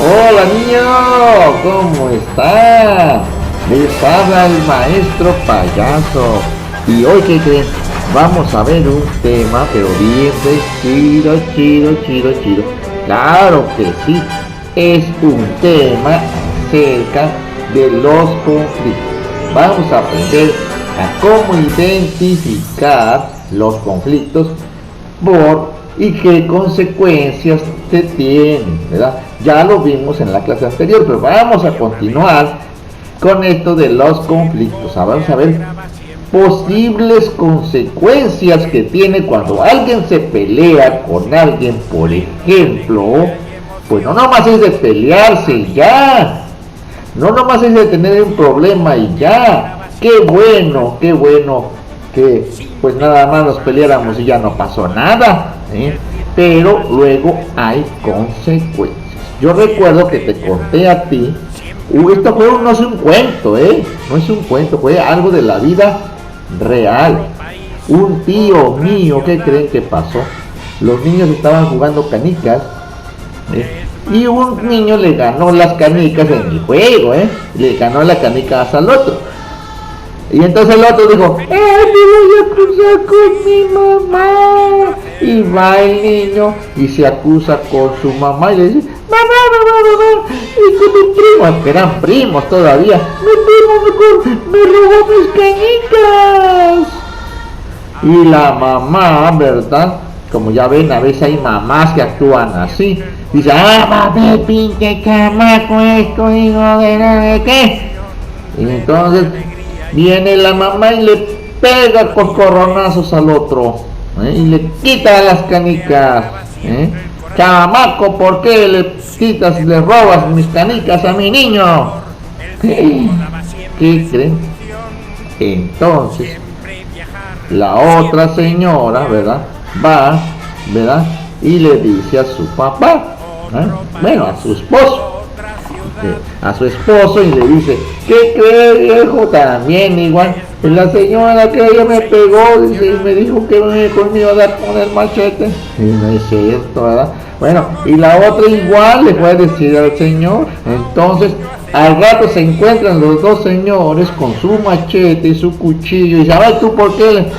Hola niño, ¿cómo está? Les habla el maestro payaso. Y hoy, ¿qué creen? Vamos a ver un tema, pero bien de chido. Claro que sí, es un tema acerca de los conflictos. Vamos a aprender a cómo identificar los conflictos y qué consecuencias se tienen, ¿verdad? Ya lo vimos en la clase anterior, pero vamos a continuar con esto de los conflictos. Vamos a ver posibles consecuencias que tiene cuando alguien se pelea con alguien, por ejemplo. Pues no nomás es de pelearse y ya, no nomás es de tener un problema y ya. Qué bueno que pues nada más nos peleáramos y ya no pasó nada, ¿eh? Pero luego hay consecuencias. Yo recuerdo que te conté a ti, esto fue no es un cuento, no es un cuento, fue algo de la vida real. Un tío mío, ¿qué creen que pasó? Los niños estaban jugando canicas, y un niño le ganó las canicas en el juego, le ganó las canicas al otro. Y entonces el otro dijo, ¡ay, me voy a acusar con mi mamá! Y va el niño y se acusa con su mamá y le dice, mamá, y con mi primo, que eran primos todavía, mi primo me robó mis canicas. Y la mamá, ¿verdad? Como ya ven, a veces hay mamás que actúan así. Dice, mami, pinche chamaco, esto, hijo de qué. Y entonces viene la mamá y le pega con coronazos al otro, y le quita las canicas. Chamaco, ¿por qué le quitas y le robas mis canicas a mi niño? ¿Qué creen? Entonces la otra señora, ¿verdad? Va, ¿verdad? Y le dice a su papá, bueno, a su esposo, y le dice, ¿qué cree, viejo? También igual, la señora que ella me pegó, dice, y me dijo que me iba a dar con el machete. Y no es cierto, ¿verdad? Bueno, y la otra igual le fue a decir al señor. Entonces al rato se encuentran los dos señores con su machete y su cuchillo, y dice, a ver, ¿tú por qué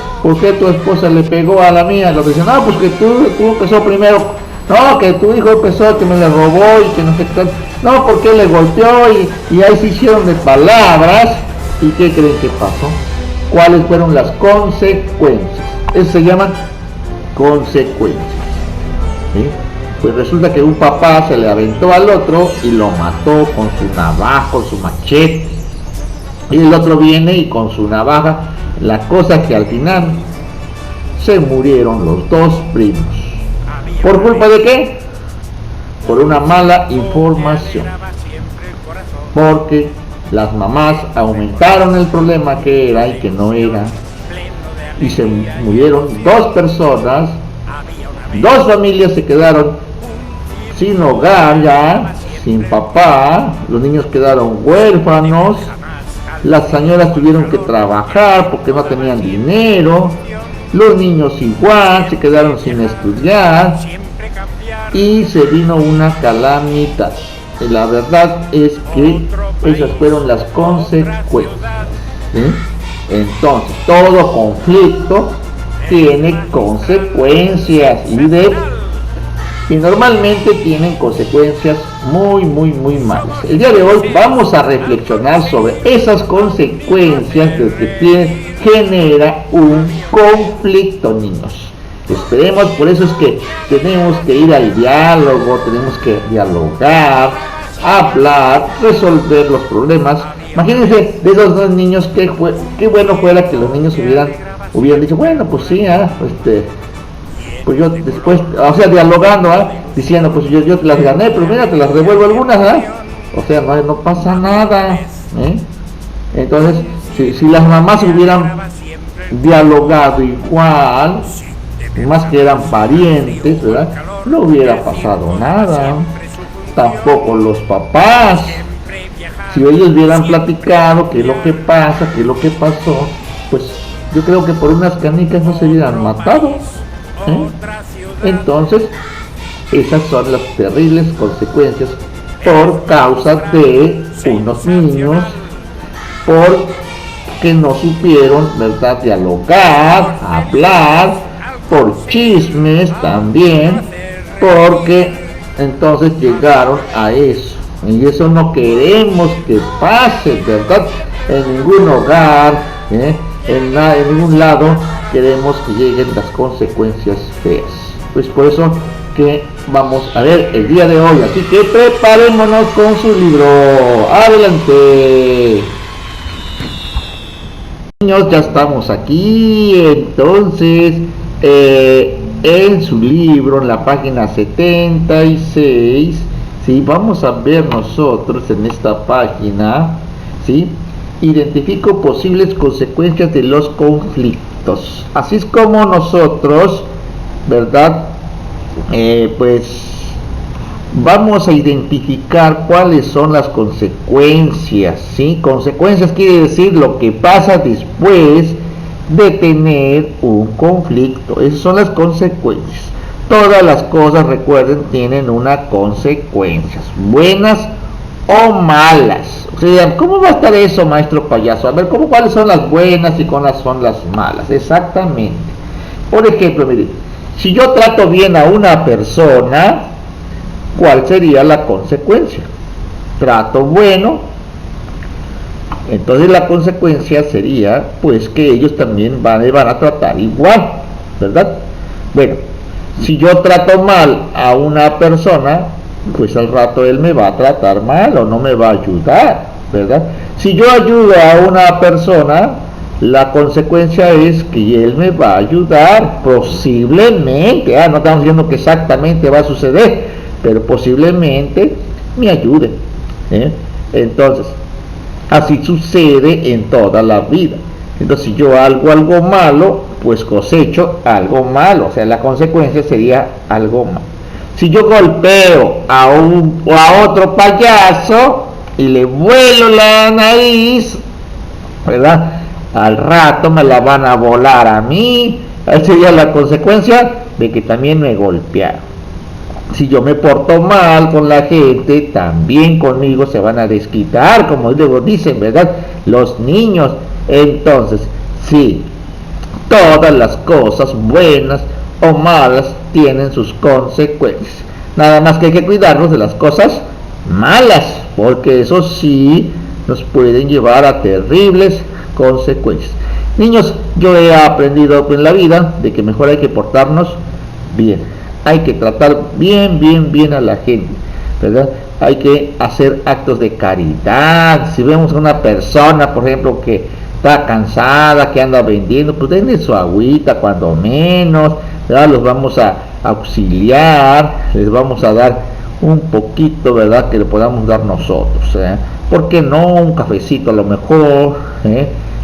tu esposa le pegó a la mía? Y lo dicen, no, pues que tú empezó primero. No, que tu hijo empezó, que me le robó y que no sé qué. No, porque le golpeó y ahí se hicieron de palabras. ¿Y qué creen que pasó? ¿Cuáles fueron las consecuencias? Eso se llaman consecuencias. Pues resulta que un papá se le aventó al otro y lo mató con su navaja, con su machete. Y el otro viene y con su navaja. La cosa que al final se murieron los dos primos. ¿Por culpa de qué? Por una mala información. Porque las mamás aumentaron el problema que era y que no era. Y se murieron dos personas. Dos familias se quedaron sin hogar ya, sin papá. Los niños quedaron huérfanos. Las señoras tuvieron que trabajar porque no tenían dinero. Los niños igual se quedaron sin estudiar y se vino una calamidad. La verdad es que esas fueron las consecuencias. Entonces, todo conflicto tiene consecuencias y normalmente tienen consecuencias muy malas. El día de hoy vamos a reflexionar sobre esas consecuencias que genera un conflicto, niños. Esperemos, por eso es que tenemos que ir al diálogo, tenemos que dialogar, hablar, resolver los problemas. Imagínense de esos dos niños, qué bueno fuera que los niños hubieran dicho, bueno, pues sí, pues yo después, o sea, dialogando, diciendo, pues yo te las gané, pero mira, te las devuelvo algunas, o sea, no pasa nada, Entonces, si las mamás hubieran dialogado igual, más que eran parientes, ¿verdad? No hubiera pasado nada. Tampoco los papás. Si ellos hubieran platicado qué es lo que pasa, qué es lo que pasó, pues yo creo que por unas canicas no se hubieran matado. Entonces, esas son las terribles consecuencias por causa de unos niños, porque no supieron, ¿verdad?, dialogar, hablar, por chismes también, porque entonces llegaron a eso. Y eso no queremos que pase, ¿verdad?, en ningún hogar, en ningún lado queremos que lleguen las consecuencias feas. Pues por eso que vamos a ver el día de hoy, así que preparémonos con su libro. Adelante. Niños, ya estamos aquí. Entonces, en su libro, en la página 76, ¿sí?, vamos a ver nosotros en esta página, ¿sí?, identifico posibles consecuencias de los conflictos. Así es como nosotros, ¿verdad?, pues vamos a identificar cuáles son las consecuencias, ¿sí? Consecuencias quiere decir lo que pasa después de tener un conflicto. Esas son las consecuencias. Todas las cosas, recuerden, tienen una consecuencias, buenas o malas. O sea, ¿cómo va a estar eso, maestro payaso? A ver, ¿cuáles son las buenas y cuáles son las malas? Exactamente. Por ejemplo, miren, si yo trato bien a una persona, ¿cuál sería la consecuencia? Trato bueno, entonces la consecuencia sería pues que ellos también van a tratar igual, ¿verdad? Bueno, si yo trato mal a una persona, pues al rato él me va a tratar mal o no me va a ayudar, ¿verdad? Si yo ayudo a una persona, la consecuencia es que él me va a ayudar, posiblemente, no estamos diciendo que exactamente va a suceder, pero posiblemente me ayude, Entonces, así sucede en toda la vida. Entonces, si yo hago algo malo, pues cosecho algo malo, o sea, la consecuencia sería algo malo. Si yo golpeo a otro payaso y le vuelo la nariz, ¿verdad?, al rato me la van a volar a mí. Esa sería la consecuencia de que también me golpearon. Si yo me porto mal con la gente, también conmigo se van a desquitar, como luego dicen, ¿verdad?, los niños. Entonces, sí, todas las cosas buenas o malas tienen sus consecuencias. Nada más que hay que cuidarnos de las cosas malas, porque eso sí nos pueden llevar a terribles consecuencias. Niños, yo he aprendido en la vida de que mejor hay que portarnos bien, hay que tratar bien a la gente, ¿verdad? Hay que hacer actos de caridad. Si vemos a una persona, por ejemplo, que está cansada, que anda vendiendo, pues denle su agüita cuando menos, ¿verdad? Los vamos a auxiliar, les vamos a dar un poquito, ¿verdad?, que le podamos dar nosotros, ¿por qué no? Un cafecito a lo mejor,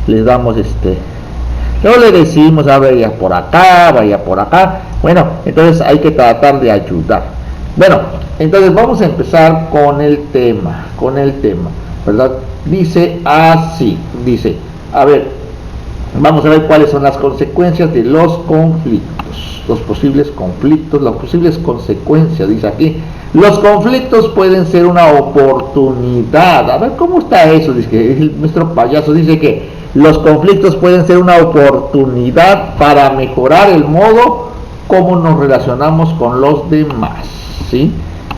les damos luego le decimos, vaya por acá, bueno, entonces hay que tratar de ayudar. Bueno, entonces vamos a empezar con el tema, ¿verdad? Dice así, a ver, vamos a ver cuáles son las consecuencias de los conflictos, los posibles conflictos, las posibles consecuencias. Dice aquí, los conflictos pueden ser una oportunidad. A ver, ¿cómo está eso? Dice que nuestro payaso dice que los conflictos pueden ser una oportunidad para mejorar el modo como nos relacionamos con los demás, ¿sí?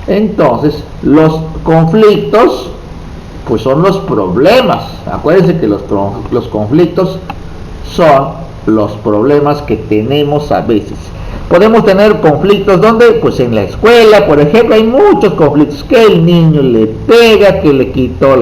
Entonces, los conflictos pues son los problemas. Acuérdense que los conflictos son los problemas que tenemos a veces. Podemos tener conflictos donde, pues en la escuela, por ejemplo, hay muchos conflictos, que el niño le pega, que le quitó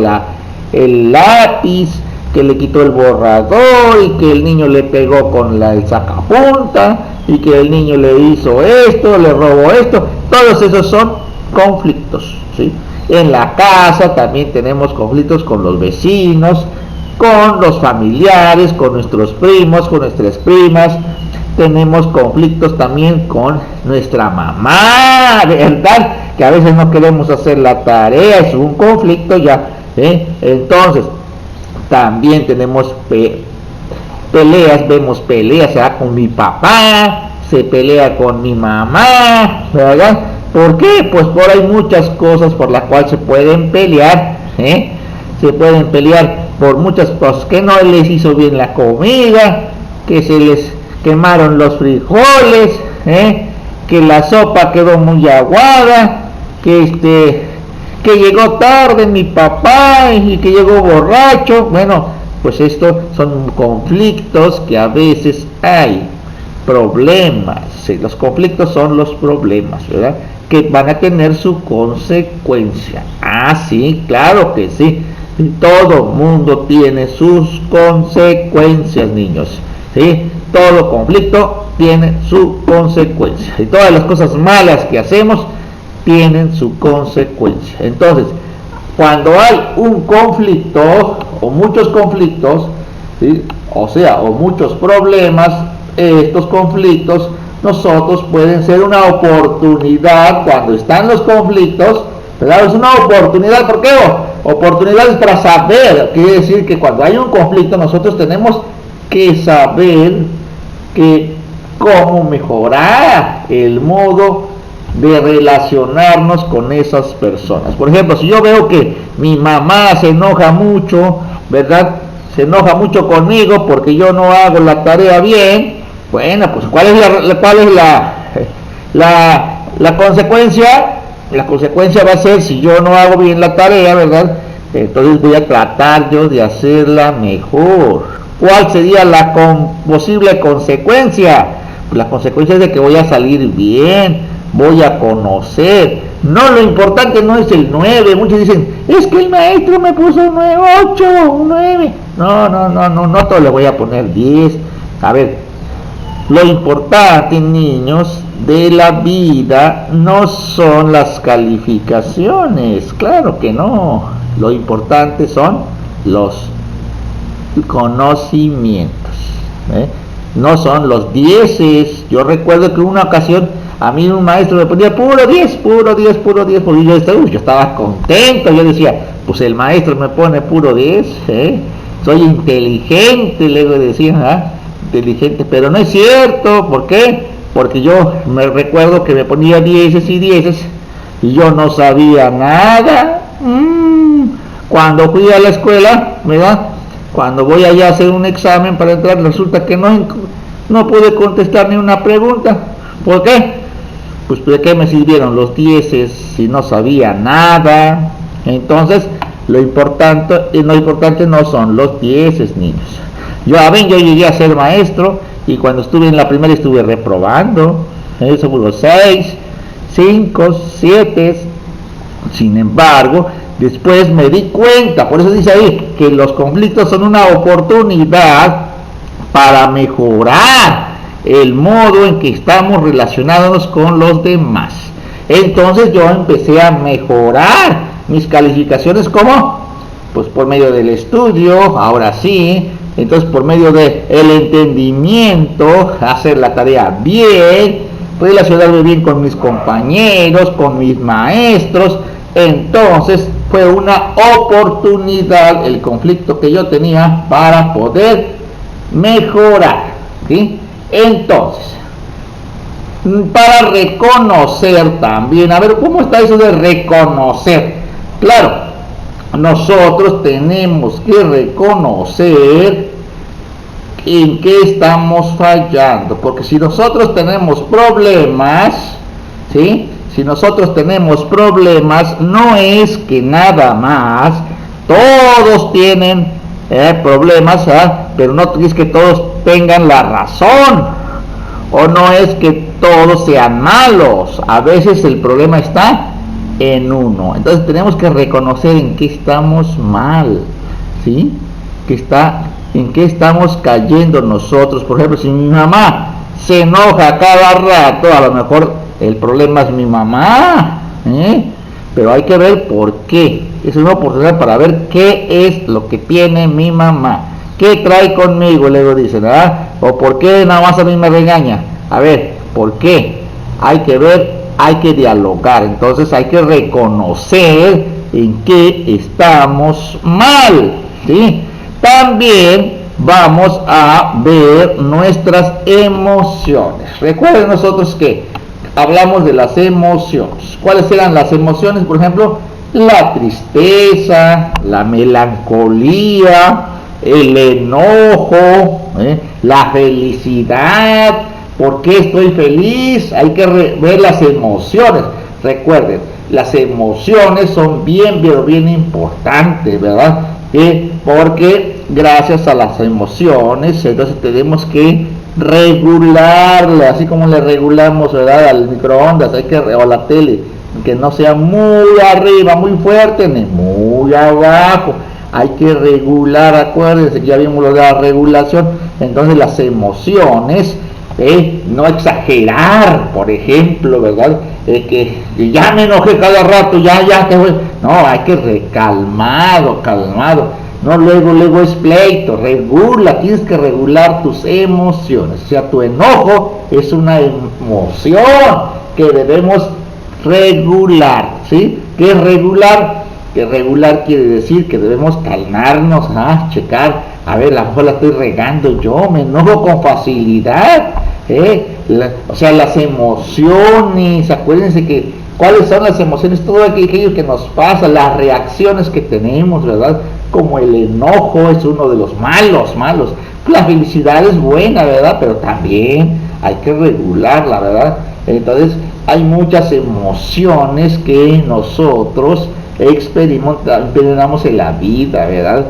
el lápiz, que le quitó el borrador, y que el niño le pegó con el sacapunta, y que el niño le hizo esto, le robó esto. Todos esos son conflictos, ¿sí? En la casa también tenemos conflictos con los vecinos, con los familiares, con nuestros primos, con nuestras primas. Tenemos conflictos también con nuestra mamá, ¿verdad? Que a veces no queremos hacer la tarea, es un conflicto ya, Entonces, también tenemos peleas, vemos peleas, con mi papá, se pelea con mi mamá, ¿verdad? ¿Por qué? Pues por hay muchas cosas por las cuales se pueden pelear, ¿eh? Se pueden pelear por muchas cosas, que no les hizo bien la comida, que se les quemaron los frijoles, que la sopa quedó muy aguada, que llegó tarde mi papá y que llegó borracho. Bueno, pues estos son conflictos que a veces hay, problemas. Sí, los conflictos son los problemas, ¿verdad? Que van a tener su consecuencia. Ah, sí, claro que sí. Todo mundo tiene sus consecuencias, niños. ¿Sí? Todo conflicto tiene su consecuencia. Y todas las cosas malas que hacemos tienen su consecuencia. Entonces, cuando hay un conflicto o muchos conflictos, ¿sí? O muchos problemas, estos conflictos nosotros pueden ser una oportunidad cuando están los conflictos, ¿verdad? Es una oportunidad, ¿por qué? Oportunidades para saber, quiere decir que cuando hay un conflicto nosotros tenemos que saber cómo mejorar el modo de relacionarnos con esas personas. Por ejemplo, si yo veo que mi mamá se enoja mucho, ¿verdad? Se enoja mucho conmigo porque yo no hago la tarea bien. Bueno, pues ¿cuál es la consecuencia? La consecuencia va a ser, si yo no hago bien la tarea, ¿verdad? Entonces voy a tratar yo de hacerla mejor. ¿Cuál sería la posible consecuencia? Pues la consecuencia es de que voy a salir bien, voy a conocer. No, lo importante no es el 9. Muchos dicen, es que el maestro me puso un 9, 8, un 9. No todo le voy a poner 10. A ver, lo importante, niños, de la vida no son las calificaciones, claro que no. Lo importante son los conocimientos, no son los 10. Yo recuerdo que una ocasión a mí un maestro me ponía puro 10, porque yo estaba contento. Yo decía, pues el maestro me pone puro 10, soy inteligente, luego decía, inteligente, pero no es cierto. ¿Por qué? Porque yo me recuerdo que me ponía 10 y 10 y yo no sabía nada. Cuando fui a la escuela, ¿verdad? Cuando voy allá a hacer un examen para entrar, resulta que no pude contestar ni una pregunta. ¿Por qué? Pues ¿de qué me sirvieron los 10 si no sabía nada? Entonces, lo importante no son los 10, niños. Yo llegué a ser maestro y cuando estuve en la primaria estuve reprobando. Eso fue los 6, 5, 7. Sin embargo, después me di cuenta, por eso dice ahí que los conflictos son una oportunidad para mejorar el modo en que estamos relacionados con los demás. Entonces yo empecé a mejorar mis calificaciones. ¿Cómo? Pues por medio del estudio, ahora sí. Entonces por medio del entendimiento, hacer la tarea bien, relacionarme bien con mis compañeros, con mis maestros. Entonces fue una oportunidad el conflicto que yo tenía para poder mejorar, ¿sí? Entonces, para reconocer también, a ver, ¿cómo está eso de reconocer? Claro, nosotros tenemos que reconocer en qué estamos fallando, porque si nosotros tenemos problemas, ¿sí? Si nosotros tenemos problemas, no es que nada más, todos tienen problemas, pero no es que todos tengan la razón, o no es que todos sean malos. A veces el problema está en uno. Entonces tenemos que reconocer en qué estamos mal, ¿sí? En qué estamos cayendo nosotros. Por ejemplo, si mi mamá se enoja cada rato, a lo mejor el problema es mi mamá, pero hay que ver por qué. Es una oportunidad para ver qué es lo que tiene mi mamá, qué trae conmigo, luego dicen, ¿verdad? O por qué nada más a mí me regaña. A ver, ¿por qué? Hay que ver, hay que dialogar. Entonces hay que reconocer en qué estamos mal, ¿sí? También vamos a ver nuestras emociones. Recuerden nosotros que hablamos de las emociones. ¿Cuáles eran las emociones? Por ejemplo, la tristeza, la melancolía, el enojo, la felicidad. ¿Por qué estoy feliz? Hay que ver las emociones. Recuerden, las emociones son bien, pero bien importantes, ¿verdad? Porque gracias a las emociones, entonces tenemos que regularlas, así como le regulamos, ¿verdad?, al microondas, o a la tele, que no sea muy arriba, muy fuerte, ni muy abajo. Hay que regular, acuérdense que ya vimos lo de la regulación. Entonces las emociones, no exagerar, por ejemplo, ¿verdad? Que ya me enojé cada rato, ya, que no, hay que calmado, no, luego es pleito, regula, tienes que regular tus emociones. O sea, tu enojo es una emoción que debemos regular, ¿sí? ¿Qué es regular? Que regular quiere decir que debemos calmarnos, checar, a ver, a lo mejor la estoy regando yo, me enojo con facilidad, o sea, las emociones, acuérdense que cuáles son las emociones, todo aquello que nos pasa, las reacciones que tenemos, ¿verdad? Como el enojo es uno de los malos, la felicidad es buena, ¿verdad? Pero también hay que regularla, ¿verdad? Entonces, hay muchas emociones que nosotros experimentamos en la vida, ¿verdad?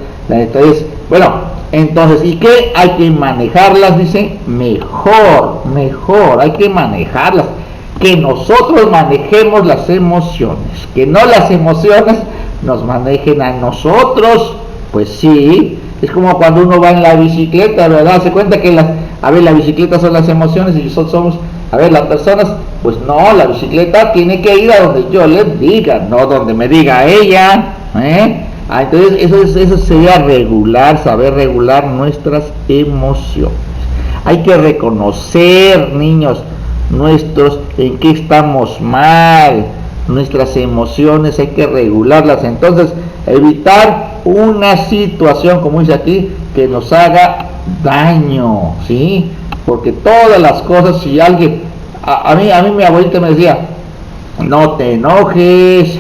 Entonces, ¿y qué? Hay que manejarlas, dice, mejor, hay que manejarlas, que nosotros manejemos las emociones, que no las emociones nos manejen a nosotros. Pues sí, es como cuando uno va en la bicicleta, ¿verdad? Se cuenta que la bicicleta son las emociones y nosotros somos, las personas. Pues no, la bicicleta tiene que ir a donde yo le diga, no donde me diga ella, entonces eso sería regular, saber regular nuestras emociones. Hay que reconocer, niños, en qué estamos mal, nuestras emociones hay que regularlas. Entonces, evitar una situación, como dice aquí, que nos haga daño, ¿sí? Porque todas las cosas, si alguien, a mí mi abuelita me decía, no te enojes,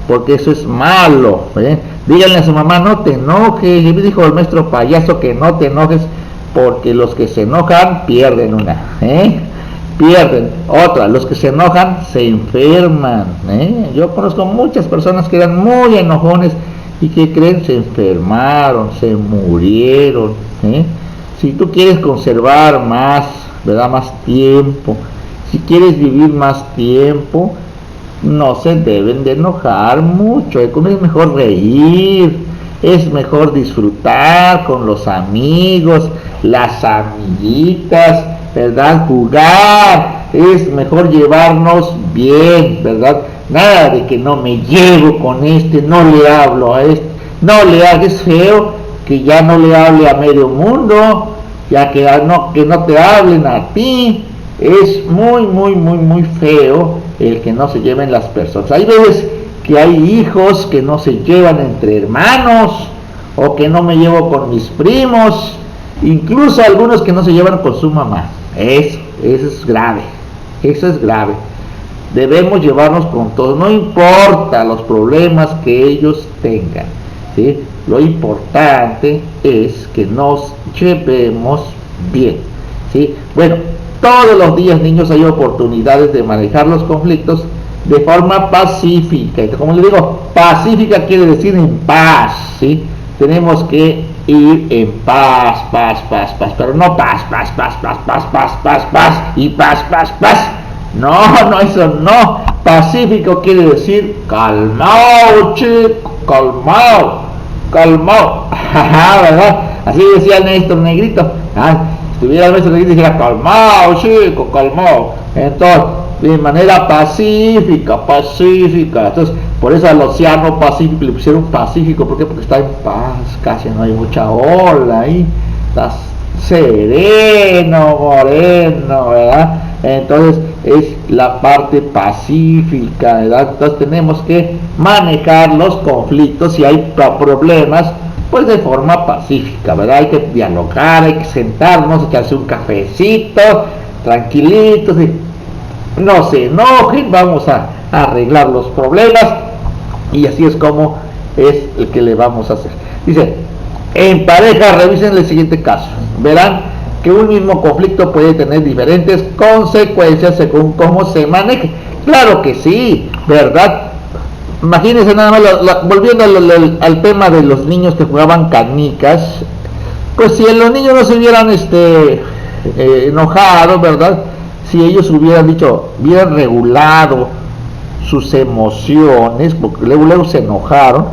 porque eso es malo, díganle a su mamá, no te enojes. Y me dijo el maestro payaso que no te enojes, porque los que se enojan pierden pierden otra, los que se enojan se enferman, yo conozco muchas personas que eran muy enojones y que creen, se enfermaron, se murieron. Si tú quieres conservar más, ¿verdad?, más tiempo, si quieres vivir más tiempo, no se deben de enojar mucho, es mejor reír, es mejor disfrutar con los amigos, las amiguitas, ¿verdad?, jugar, es mejor llevarnos bien, ¿verdad? Nada de que no me llevo con no le hablo a es feo que ya no le hable a medio mundo, ya que no te hablen a ti. Es muy feo el que no se lleven las personas. Hay veces que hay hijos que no se llevan entre hermanos, o que no me llevo con mis primos, incluso algunos que no se llevan con su mamá. Eso es grave, debemos llevarnos con todos, no importa los problemas que ellos tengan, ¿sí? Lo importante es que nos llevemos bien, ¿sí? Todos los días, niños, hay oportunidades de manejar los conflictos de forma pacífica. Y como les digo, pacífica quiere decir en paz, ¿sí? Tenemos que ir en paz, pero no paz, y paz. No, eso no. Pacífico quiere decir calmado, chico, calmado, ¿verdad? Así decía el maestro Negrito. Si tuviera el maestro Negrito, dijera calmado, chico, calmado. Entonces, de manera pacífica. Entonces, por eso al océano Pacífico le pusieron Pacífico. ¿Por qué? Porque está en paz, casi no hay mucha ola ahí, está sereno, moreno, ¿verdad? Entonces es la parte pacífica, ¿verdad? Entonces tenemos que manejar los conflictos. Si hay problemas, pues de forma pacífica, ¿verdad? Hay que dialogar, hay que sentarnos, echarse un cafecito, tranquilitos, no se enojen, vamos a arreglar los problemas, y así es como es el que le vamos a hacer. Dice, en pareja revisen el siguiente caso, verán que un mismo conflicto puede tener diferentes consecuencias según cómo se maneje. Claro que sí, ¿verdad? Imagínense nada más, volviendo al tema de los niños que jugaban canicas, pues si los niños no se hubieran enojado, ¿verdad? Si ellos hubieran regulado sus emociones, porque luego se enojaron,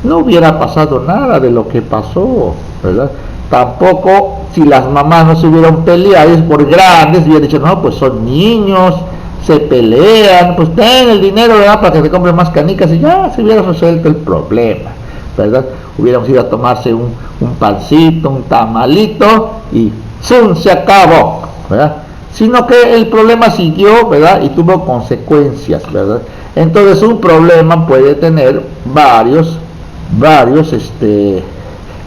no hubiera pasado nada de lo que pasó, ¿verdad? Tampoco si las mamás no se hubieran peleado por grandes, hubieran dicho, no, pues son niños, se pelean, pues ten el dinero, ¿verdad?, para que se compren más canicas, y ya se hubiera resuelto el problema, ¿verdad? Hubiéramos ido a tomarse un pancito, un tamalito, y ¡zum!, se acabó, ¿verdad? Sino que el problema siguió, ¿verdad?, y tuvo consecuencias, ¿verdad? Entonces un problema puede tener varios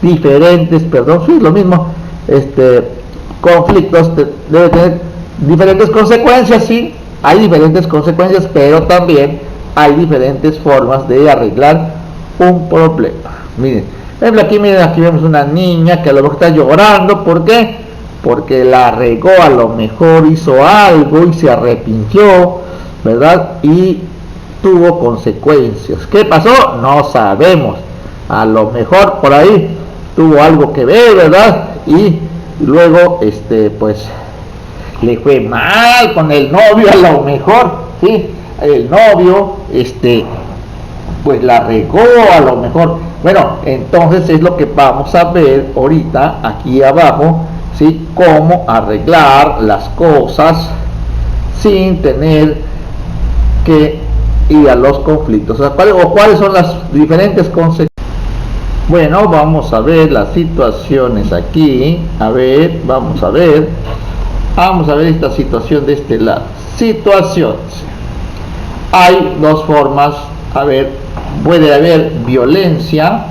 diferentes, sí, lo mismo, conflictos, debe tener diferentes consecuencias, sí, hay diferentes consecuencias, pero también hay diferentes formas de arreglar un problema. Miren, aquí vemos una niña que a lo mejor está llorando. ¿Por qué? Porque la regó, a lo mejor hizo algo y se arrepintió, ¿verdad? Y tuvo consecuencias. ¿Qué pasó? No sabemos. A lo mejor por ahí tuvo algo que ver, ¿verdad? Y luego, pues, le fue mal con el novio, a lo mejor, ¿sí? El novio, pues la regó, a lo mejor. Bueno, entonces es lo que vamos a ver ahorita, aquí abajo, ¿sí? Cómo arreglar las cosas sin tener que ir a los conflictos. O cuáles son las diferentes consecuencias. Bueno, vamos a ver las situaciones aquí. Vamos a ver esta situación de este lado. Situaciones. Hay dos formas. Puede haber violencia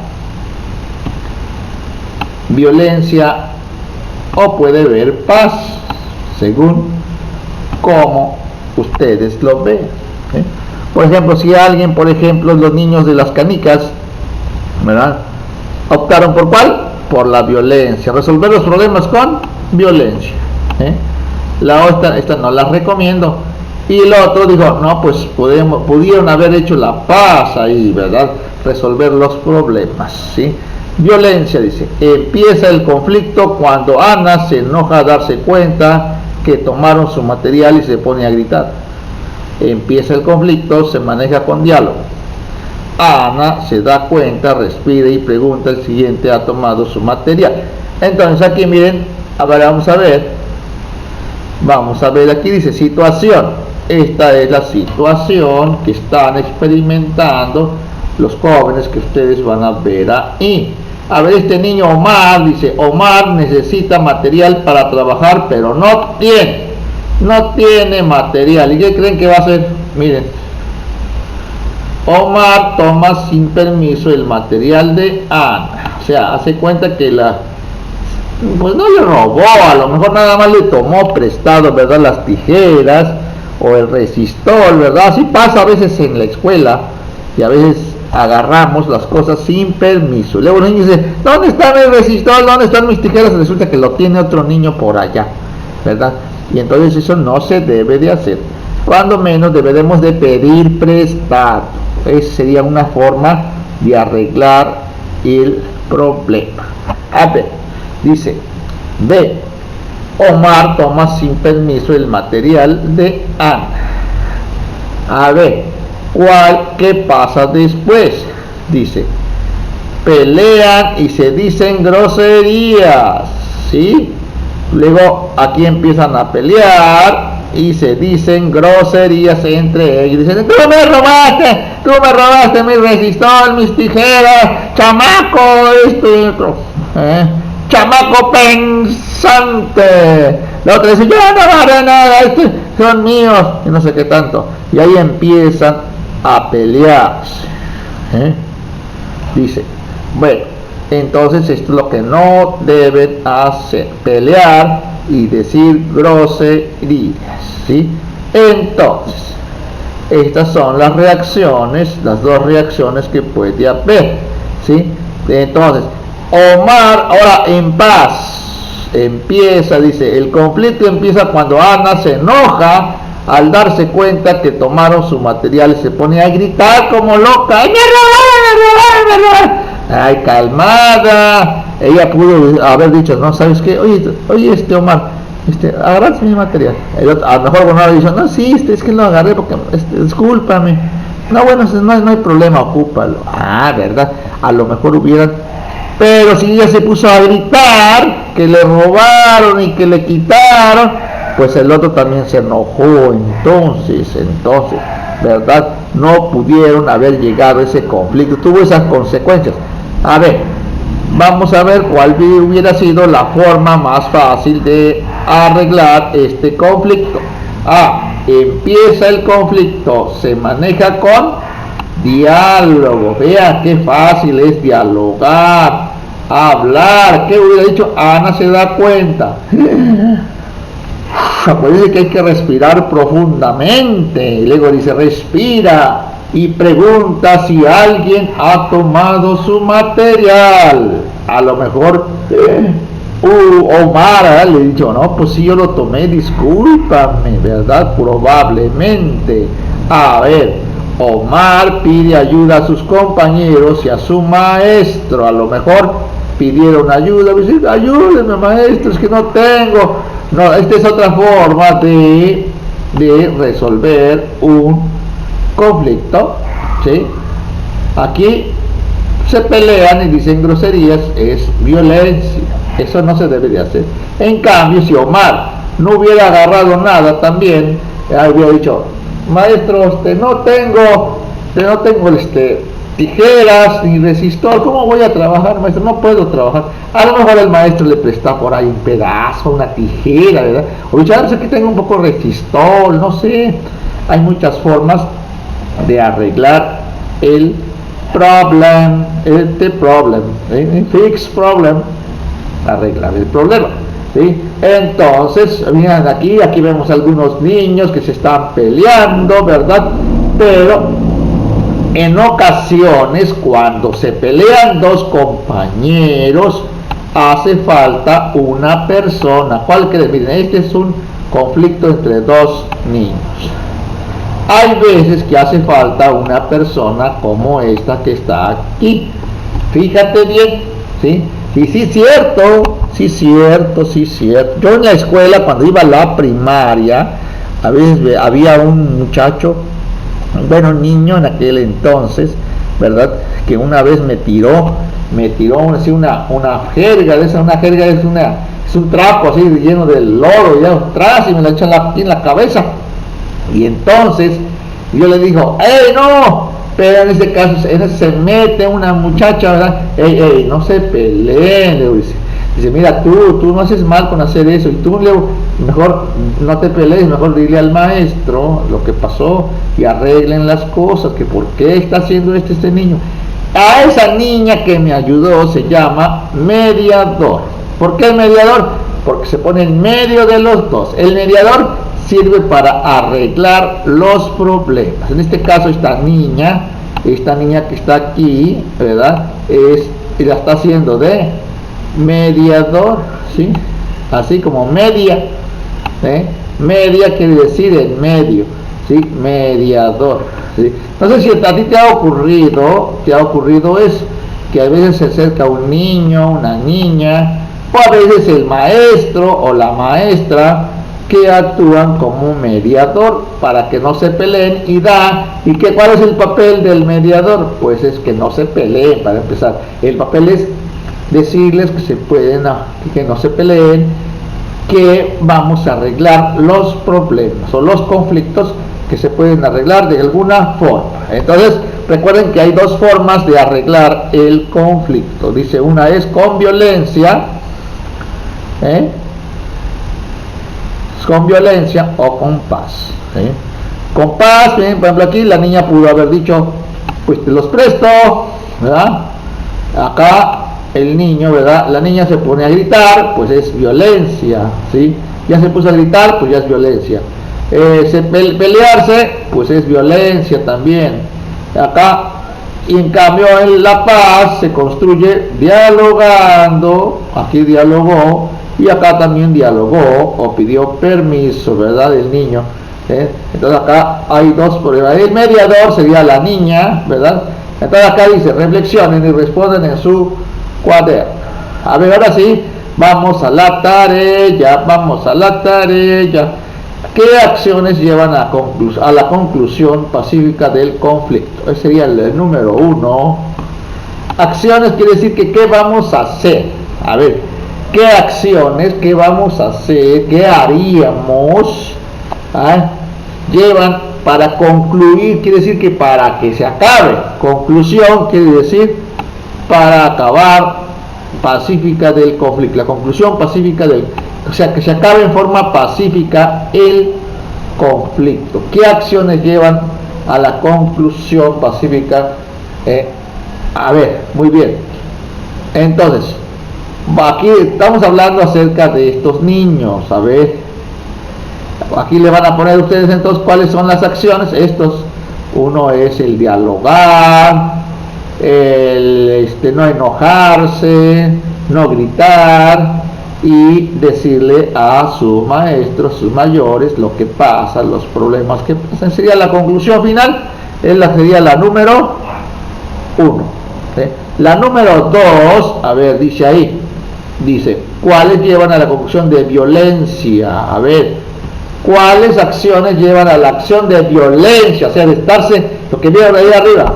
o puede haber paz, según como ustedes lo ven. Por ejemplo, si alguien, los niños de las canicas, ¿verdad?, optaron por ¿cuál? Por la violencia, resolver los problemas con violencia. Esta no la recomiendo. Y el otro dijo, no, pues pudieron haber hecho la paz ahí, ¿verdad? Resolver los problemas, ¿sí? Violencia, dice, empieza el conflicto cuando Ana se enoja a darse cuenta que tomaron su material y se pone a gritar. Empieza el conflicto, se maneja con diálogo. Ana se da cuenta, respira y pregunta, el siguiente ha tomado su material. Entonces aquí miren, vamos a ver, aquí dice situación. Esta es la situación que están experimentando los jóvenes que ustedes van a ver ahí. Este niño Omar, dice, Omar necesita material para trabajar, pero no tiene material. ¿Y qué creen que va a hacer? Miren, Omar toma sin permiso el material de Ana. O sea, hace cuenta que pues no le robó, a lo mejor nada más le tomó prestado, ¿verdad?, las tijeras o el resistor, ¿verdad? Así pasa a veces en la escuela, y a veces agarramos las cosas sin permiso. Luego el niño dice, ¿dónde está mi resistor? ¿Dónde están mis tijeras? Resulta que lo tiene otro niño por allá, ¿verdad? Y entonces eso no se debe de hacer. Cuando menos deberemos de pedir prestado. Esa sería una forma de arreglar el problema. Dice, B, Omar toma sin permiso el material de Ana. ¿Qué pasa después? Dice, pelean y se dicen groserías, ¿sí? Luego aquí empiezan a pelear y se dicen groserías entre ellos. Dicen, tú me robaste mi resistor, mis tijeras, chamaco, esto y otro, chamaco pensante. La otra dice, yo no haré nada, estos son míos, y no sé qué tanto. Y ahí empiezan a pelearse. Dice, bueno, entonces esto es lo que no deben hacer, pelear y decir groserías, ¿sí? Entonces, estas son las reacciones, las dos reacciones que puede haber, ¿sí? Entonces, Omar, ahora en paz, empieza, dice, el conflicto empieza cuando Ana se enoja al darse cuenta que tomaron su material y se pone a gritar como loca. ¡Ay, me robaron, me robaron, me robaron! Ay, calmada. Ella pudo haber dicho, no, ¿sabes qué? Oye, Omar, agarraste mi material. A lo mejor Omar dijo, no, sí, es que lo agarré porque, discúlpame. No, bueno, no hay problema, ocúpalo. Ah, ¿verdad? A lo mejor hubieran... Pero si ella se puso a gritar que le robaron y que le quitaron, pues el otro también se enojó. Entonces, ¿verdad? No pudieron haber llegado a ese conflicto, tuvo esas consecuencias. A ver, vamos a ver cuál hubiera sido la forma más fácil de arreglar este conflicto. Empieza el conflicto, se maneja con diálogo. Vea qué fácil es dialogar, hablar. ¿Qué hubiera dicho? Ana se da cuenta. Acuérdense que hay que respirar profundamente. Y luego dice, respira y pregunta si alguien ha tomado su material. A lo mejor Omar le dijo, no, pues si yo lo tomé, discúlpame, ¿verdad? Probablemente. A ver, Omar pide ayuda a sus compañeros y a su maestro. A lo mejor pidieron ayuda, dice, ayúdeme maestro, es que no tengo. No, esta es otra forma de resolver un conflicto, ¿sí? Aquí se pelean y dicen groserías, es violencia. Eso no se debe de hacer. En cambio, si Omar no hubiera agarrado nada también, hubiera dicho, maestro, no tengo tijeras ni resistor, ¿cómo voy a trabajar, maestro? No puedo trabajar. A lo mejor el maestro le presta por ahí un pedazo, una tijera, ¿verdad? O dice, aquí tengo un poco de resistor, no sé. Hay muchas formas de arreglar el problem, fix problem, arreglar el problema, ¿sí? Entonces, miren aquí vemos algunos niños que se están peleando, ¿verdad? Pero en ocasiones, cuando se pelean dos compañeros, hace falta una persona. ¿Cuál creen? Miren, este es un conflicto entre dos niños. Hay veces que hace falta una persona como esta que está aquí. Fíjate bien, ¿sí? Y sí, cierto. Yo en la escuela, cuando iba a la primaria, a veces había un muchacho, niño en aquel entonces, ¿verdad? Que una vez me tiró así una jerga de esa, es un trapo así lleno de lodo y atrás, y me la echan aquí en la cabeza. Y entonces yo le digo, ¡ey, no! Pero en ese caso se mete una muchacha, ¿verdad? ¡Ey, no se peleen! Dice, mira, tú no haces mal con hacer eso, y tú mejor no te pelees, mejor dile al maestro lo que pasó y arreglen las cosas, que por qué está haciendo este niño. A esa niña que me ayudó se llama mediador. ¿Por qué el mediador? Porque se pone en medio de los dos. El mediador sirve para arreglar los problemas. En este caso esta niña que está aquí, ¿verdad? La está haciendo de mediador, ¿sí? Así como media, media quiere decir en medio, ¿sí? Mediador, ¿sí? No sé si a ti te ha ocurrido eso, que a veces se acerca un niño, una niña, o a veces el maestro o la maestra, que actúan como mediador para que no se peleen ¿cuál es el papel del mediador? Pues es que no se peleen, para empezar. El papel es decirles que no se peleen, que vamos a arreglar los problemas o los conflictos que se pueden arreglar de alguna forma. Entonces, recuerden que hay dos formas de arreglar el conflicto. Dice, una es con violencia, con violencia o con paz, ¿sí? Con paz, bien, por ejemplo aquí la niña pudo haber dicho, pues te los presto, ¿verdad? Acá el niño, ¿verdad? La niña se pone a gritar, pues es violencia, ¿sí? Ya se puso a gritar, pues ya es violencia. Pelearse pues es violencia también. Acá, y en cambio en la paz se construye dialogando. Aquí dialogó y acá también dialogó o pidió permiso, ¿verdad? El niño. Entonces acá hay dos problemas. El mediador sería la niña, ¿verdad? Entonces acá dice, reflexionen y responden en su cuaderno. A ver, ahora sí, vamos a la tarea. ¿Qué acciones llevan a la conclusión pacífica del conflicto? Ese sería el número 1. Acciones quiere decir que ¿qué vamos a hacer? A ver, ¿qué acciones, qué vamos a hacer, qué haríamos? Llevan para concluir, quiere decir que para que se acabe. Conclusión quiere decir para acabar pacífica del conflicto. La conclusión pacífica del, o sea, que se acabe en forma pacífica el conflicto. ¿Qué acciones llevan a la conclusión pacífica? A ver, muy bien. Entonces, aquí estamos hablando acerca de estos niños. A ver, aquí le van a poner ustedes entonces cuáles son las acciones. Uno es el dialogar, el no enojarse, no gritar y decirle a sus maestros, sus mayores, lo que pasa, los problemas que pasan. Sería la conclusión final. Sería la número 1. La número 2, a ver, dice ahí, dice, ¿cuáles llevan a la conclusión de violencia? A ver, ¿cuáles acciones llevan a la acción de violencia? O sea, de estarse, lo que vieron ahí arriba,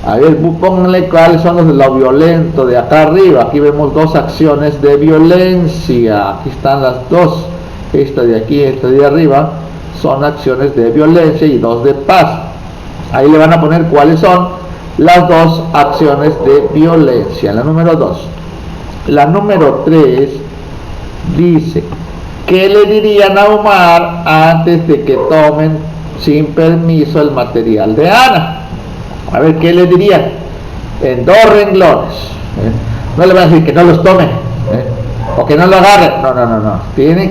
A ver, pónganle cuáles son los de lo violento de acá arriba. Aquí vemos dos acciones de violencia. Aquí están las dos. Esta de aquí, esta de arriba, son acciones de violencia y dos de paz. Ahí le van a poner cuáles son las dos acciones de violencia. La número 2. La número 3 dice, ¿qué le dirían a Omar antes de que tomen sin permiso el material de Ana? A ver, ¿qué le dirían? En 2 renglones. No le van a decir que no los tomen, o que no lo agarren. No. Tienen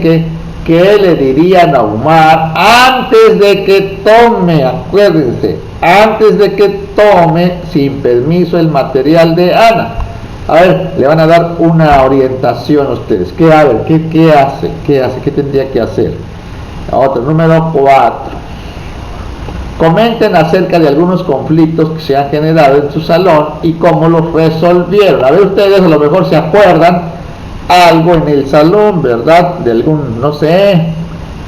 ¿qué le dirían a Omar antes de que tome? Acuérdense, antes de que tome sin permiso el material de Ana. A ver, le van a dar una orientación a ustedes. ¿Qué hace? ¿Qué tendría que hacer? Otro, número 4. Comenten acerca de algunos conflictos que se han generado en su salón y cómo los resolvieron. A ver, ustedes a lo mejor se acuerdan algo en el salón, ¿verdad? De algún, no sé,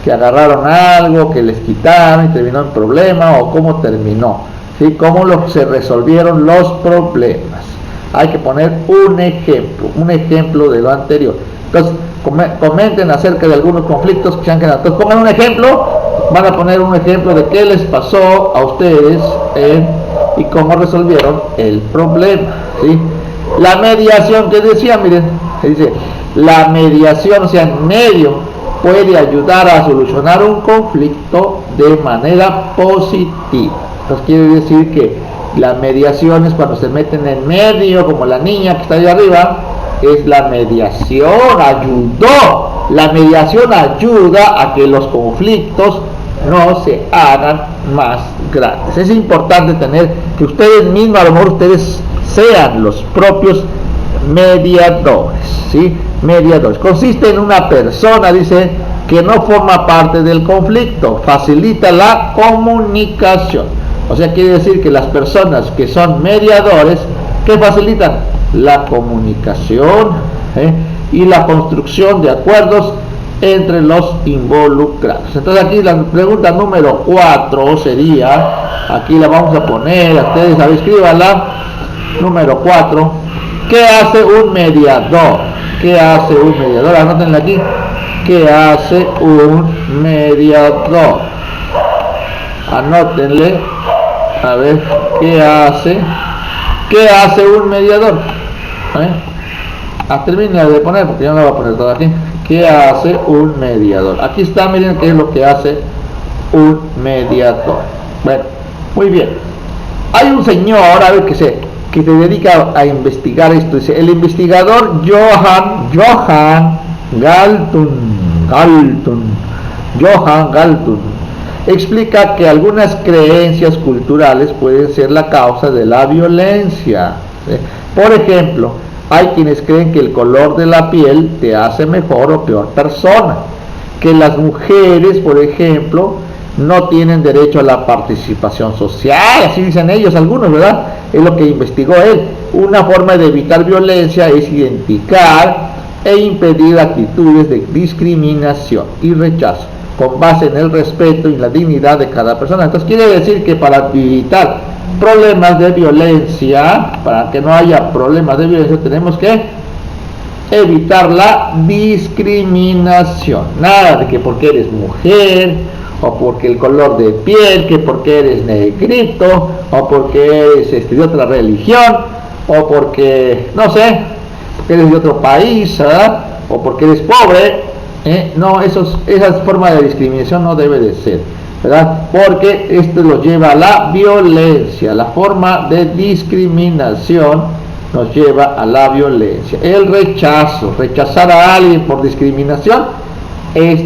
que agarraron algo, que les quitaron y terminó en problema, o cómo terminó, ¿sí? Cómo se resolvieron los problemas. Hay que poner un ejemplo de lo anterior. Entonces, comenten acerca de algunos conflictos que se han generado. Entonces, pongan un ejemplo. Van a poner un ejemplo de qué les pasó a ustedes y cómo resolvieron el problema, ¿sí? La mediación que decía, miren, dice, la mediación, o sea, en medio, puede ayudar a solucionar un conflicto de manera positiva. Entonces quiere decir que la mediación es cuando se meten en medio, como la niña que está ahí arriba, es la mediación, ayudó. La mediación ayuda a que los conflictos no se hagan más grandes. Es importante tener que ustedes mismos, a lo mejor ustedes sean los propios mediadores, ¿sí? Mediadores. Consiste en una persona, dice, que no forma parte del conflicto, facilita la comunicación. O sea, quiere decir que las personas que son mediadores, ¿qué facilitan? La comunicación y la construcción de acuerdos entre los involucrados. Entonces aquí la pregunta número 4 sería, aquí la vamos a poner, ustedes escríbanla, número 4, ¿qué hace un mediador? ¿Qué hace un mediador? Anótenla aquí. ¿Qué hace un mediador? Anótenle, a ver, ¿qué hace un mediador? Termina de poner, porque yo no lo voy a poner todo aquí. ¿Qué hace un mediador? Aquí está, miren qué es lo que hace un mediador. Bueno, muy bien. Hay un señor, a ver, que se dedica a investigar esto. Dice, el investigador Johan Galton Johan Galtung, explica que algunas creencias culturales pueden ser la causa de la violencia. Por ejemplo, hay quienes creen que el color de la piel te hace mejor o peor persona, que las mujeres, por ejemplo, no tienen derecho a la participación social, así dicen ellos algunos, ¿verdad? Es lo que investigó él. Una forma de evitar violencia es identificar e impedir actitudes de discriminación y rechazo con base en el respeto y la dignidad de cada persona. Entonces quiere decir que para evitar problemas de violencia, para que no haya problemas de violencia, tenemos que evitar la discriminación. Nada de que porque eres mujer, o porque el color de piel, que porque eres negrito, o porque eres de otra religión, o porque, no sé, porque eres de otro país, ¿verdad? O porque eres pobre. No, esa forma de discriminación no debe de ser, ¿verdad? Porque esto lo lleva a la violencia. La forma de discriminación nos lleva a la violencia. El rechazo, rechazar a alguien por discriminación,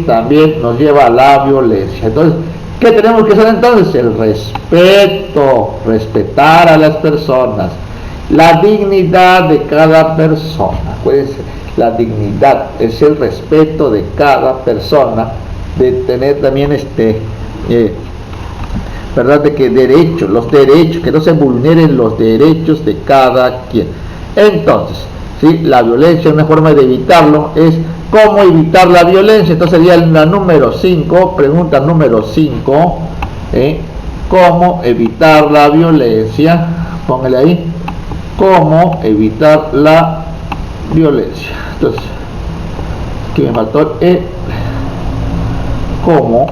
también nos lleva a la violencia. Entonces, ¿qué tenemos que hacer entonces? El respeto, respetar a las personas, la dignidad de cada persona. Acuérdense, la dignidad es el respeto de cada persona, de tener también ¿verdad? De que los derechos, que no se vulneren los derechos de cada quien. Entonces, ¿sí? La violencia, una forma de evitarlo es cómo evitar la violencia. Entonces sería la número 5, pregunta número 5, ¿cómo evitar la violencia? Póngale ahí, ¿cómo evitar la violencia? Entonces, aquí me faltó ¿cómo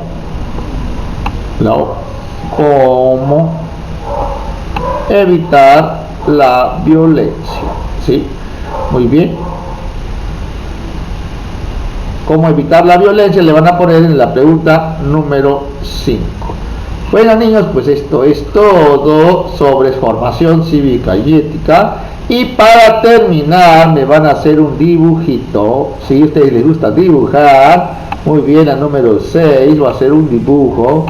evitar la violencia? ¿Sí? Muy bien. ¿Cómo evitar la violencia? Le van a poner en la pregunta número 5. Bueno, niños, pues esto es todo sobre formación cívica y ética. Y para terminar me van a hacer un dibujito. Si a ustedes les gusta dibujar, muy bien, la número 6 va a ser un dibujo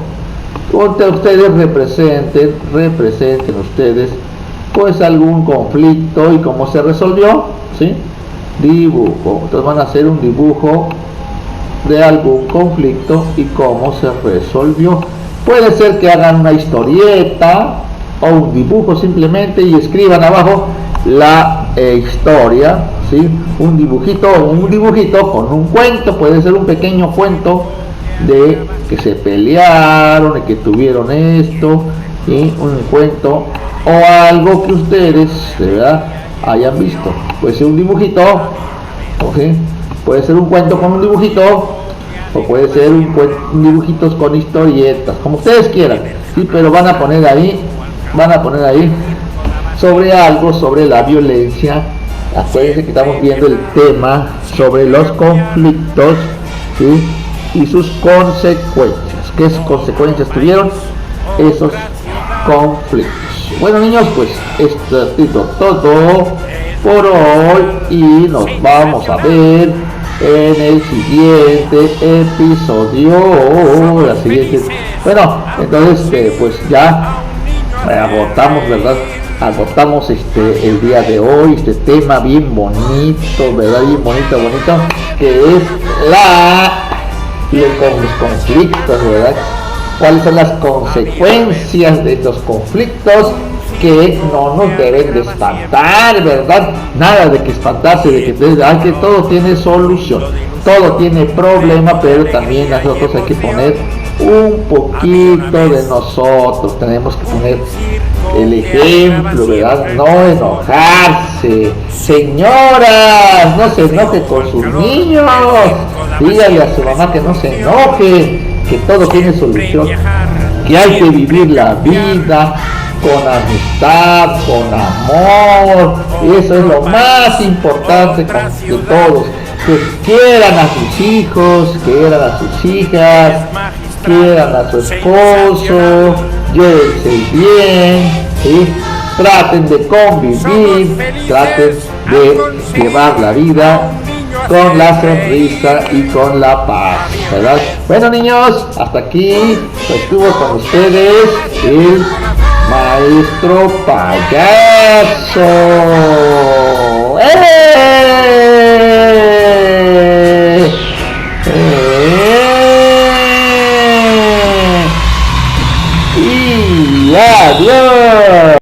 donde ustedes representen ustedes pues algún conflicto y cómo se resolvió, ¿sí? Dibujo. Entonces van a hacer un dibujo de algún conflicto y cómo se resolvió. Puede ser que hagan una historieta o un dibujo simplemente y escriban abajo la historia, ¿sí? Un dibujito con un cuento. Puede ser un pequeño cuento de que se pelearon y que tuvieron esto, y un cuento o algo que ustedes de verdad hayan visto. Puede ser un dibujito, ¿okay? Puede ser un cuento con un dibujito, o puede ser dibujitos con historietas, como ustedes quieran, ¿sí? Pero van a poner ahí sobre algo, sobre la violencia. Acuérdense que estamos viendo el tema sobre los conflictos, ¿sí? Y sus consecuencias. ¿Qué consecuencias tuvieron esos conflictos? Bueno, niños, pues esto ha sido todo por hoy y nos vamos a ver en el siguiente episodio. Bueno, entonces pues ya agotamos, ¿verdad? Agotamos el día de hoy este tema bien bonito, ¿verdad? Bien bonito, que es los conflictos, ¿verdad? ¿Cuáles son las consecuencias de estos conflictos que no nos deben de espantar, ¿verdad? Nada de que espantarse, de que todo tiene solución, todo tiene problema, pero también nosotros hay que poner un poquito de nosotros, tenemos que poner el ejemplo, ¿verdad? No enojarse. Señoras, no se enoje con sus niños, dígale a su mamá que no se enoje, que todo tiene solución, que hay que vivir la vida con amistad, con amor. Eso es lo más importante de todos, que quieran a sus hijos, quieran a sus hijas, quieran a su esposo, llévense bien, ¿sí? Traten de convivir, traten de llevar la vida con la sonrisa y con la paz, ¿verdad? Bueno, niños, hasta aquí estuvo con ustedes el maestro payaso. Y adiós.